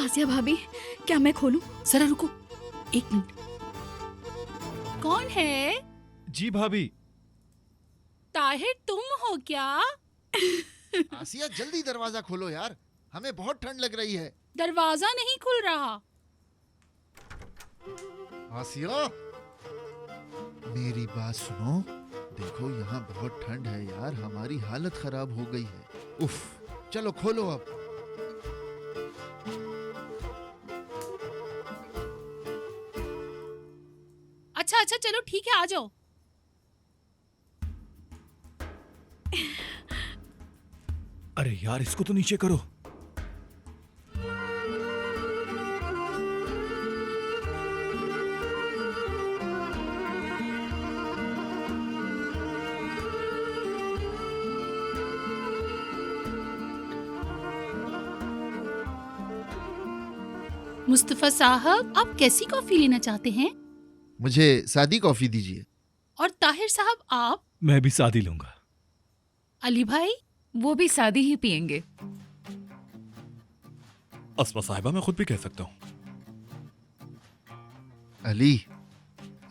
आसिया भाभी, क्या मैं खोलूं? जरा रुको, एक मिनट। कौन है? जी भाभी। ताहिर तुम हो क्या? आसिया जल्दी दरवाजा खोलो यार, हमें बहुत ठंड लग रही है। दरवाजा नहीं खुल रहा। आसिया, मेरी बात सुनो। देखो यहाँ बहुत ठंड है यार, हमारी हालत खराब हो गई है। उफ, चलो खोलो अब। अच्छा अच्छा, चलो ठीक है, आ जाओ। अरे यार, इसको तो नीचे करो। मुस्तफा साहब, आप कैसी कॉफी लेना चाहते हैं? मुझे सादी कॉफी दीजिए। और ताहिर साहब आप? मैं भी सादी लूंगा। अली भाई? वो भी सादी ही पियेंगे। अस्मा साहिबा, मैं खुद भी कह सकता हूँ। अली,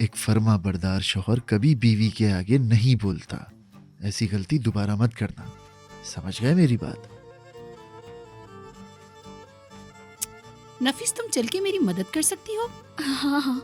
एक फर्मा बरदार शौहर कभी बीवी के आगे नहीं बोलता। ऐसी गलती दोबारा मत करना, समझ गए मेरी बात? नफीस, तुम चल के मेरी मदद कर सकती हो? हाँ हाँ।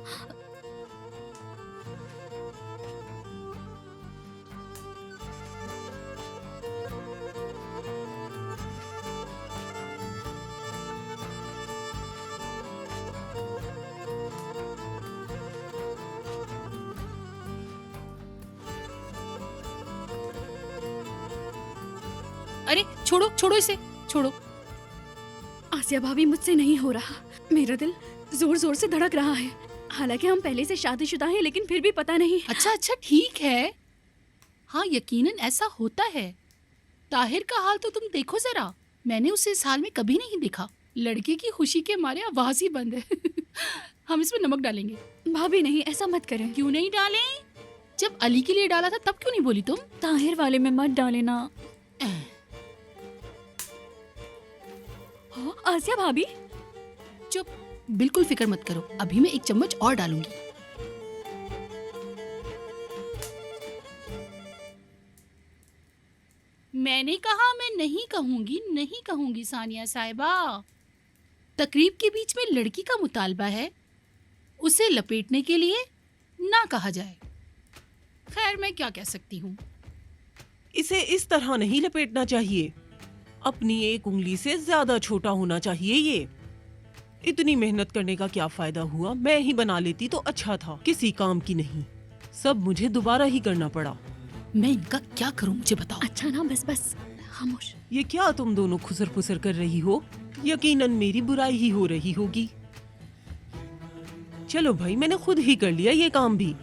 अरे छोड़ो छोड़ो इसे, छोड़ो। आसिया भाभी, मुझसे नहीं हो रहा। मेरा दिल जोर जोर से धड़क रहा है। हालांकि हम पहले से शादीशुदा हैं, लेकिन फिर भी पता नहीं। अच्छा अच्छा, ठीक है। हाँ, यकीनन ऐसा होता है। ताहिर का हाल तो तुम देखो जरा। मैंने उसे इस हाल में कभी नहीं देखा। लड़के की खुशी के मारे आवाज ही बंद है। हम इसमें नमक डालेंगे। भाभी नहीं, ऐसा मत करें। क्यों नहीं डालें? जब अली के लिए डाला था तब क्यों नहीं बोली तुम? ताहिर वाले में मत डाले ना। हाँ, आसिया भाभी। चुप, बिल्कुल फिक्र मत करो। अभी मैं एक चम्मच और डालूंगी। मैंने कहा मैं नहीं कहूंगी, नहीं कहूंगी सानिया साहिबा। तकरीब के बीच में लड़की का मुतालबा है, उसे लपेटने के लिए ना कहा जाए। खैर, मैं क्या कह सकती हूँ। इसे इस तरह नहीं लपेटना चाहिए। अपनी एक उंगली से ज्यादा छोटा होना चाहिए ये। इतनी मेहनत करने का क्या फायदा हुआ? मैं ही बना लेती तो अच्छा था, किसी काम की नहीं। सब मुझे दोबारा ही करना पड़ा। मैं इनका क्या करूं, मुझे बताओ। अच्छा ना, बस बस खामोश। ये क्या तुम दोनों खुसर फुसर कर रही हो? यकीनन मेरी बुराई ही हो रही होगी। चलो भाई, मैंने खुद ही कर लिया ये काम भी।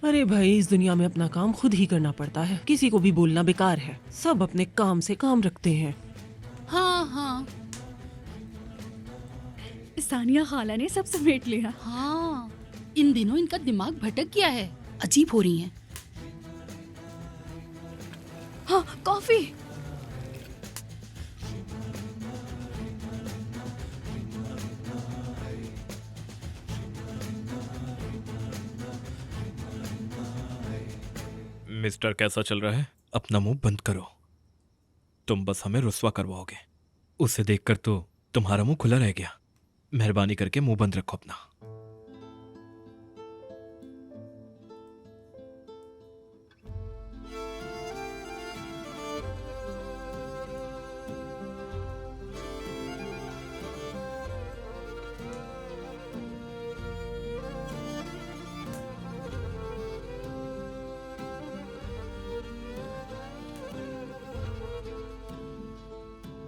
अरे भाई, इस दुनिया में अपना काम खुद ही करना पड़ता है। किसी को भी बोलना बेकार है। सब अपने काम से काम रखते हैं। हाँ हाँ सानिया खाला ने सब समेट लिया। हाँ, इन दिनों इनका दिमाग भटक गया है। अजीब हो रही हैं। हाँ, कॉफी। मिस्टर, कैसा चल रहा है? अपना मुंह बंद करो। तुम बस हमें रुस्वा करवाओगे। उसे देखकर तो तुम्हारा मुंह खुला रह गया। मेहरबानी करके मुंह बंद रखो अपना।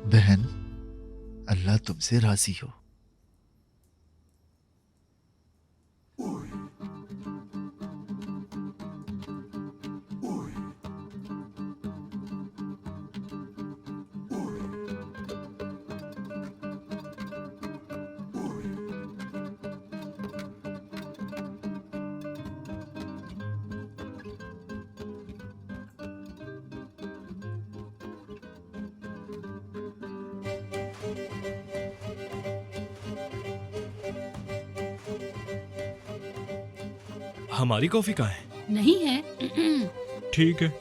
बहन, अल्लाह तुमसे राजी हो। हमारी कॉफी कहाँ है? नहीं है। ठीक है,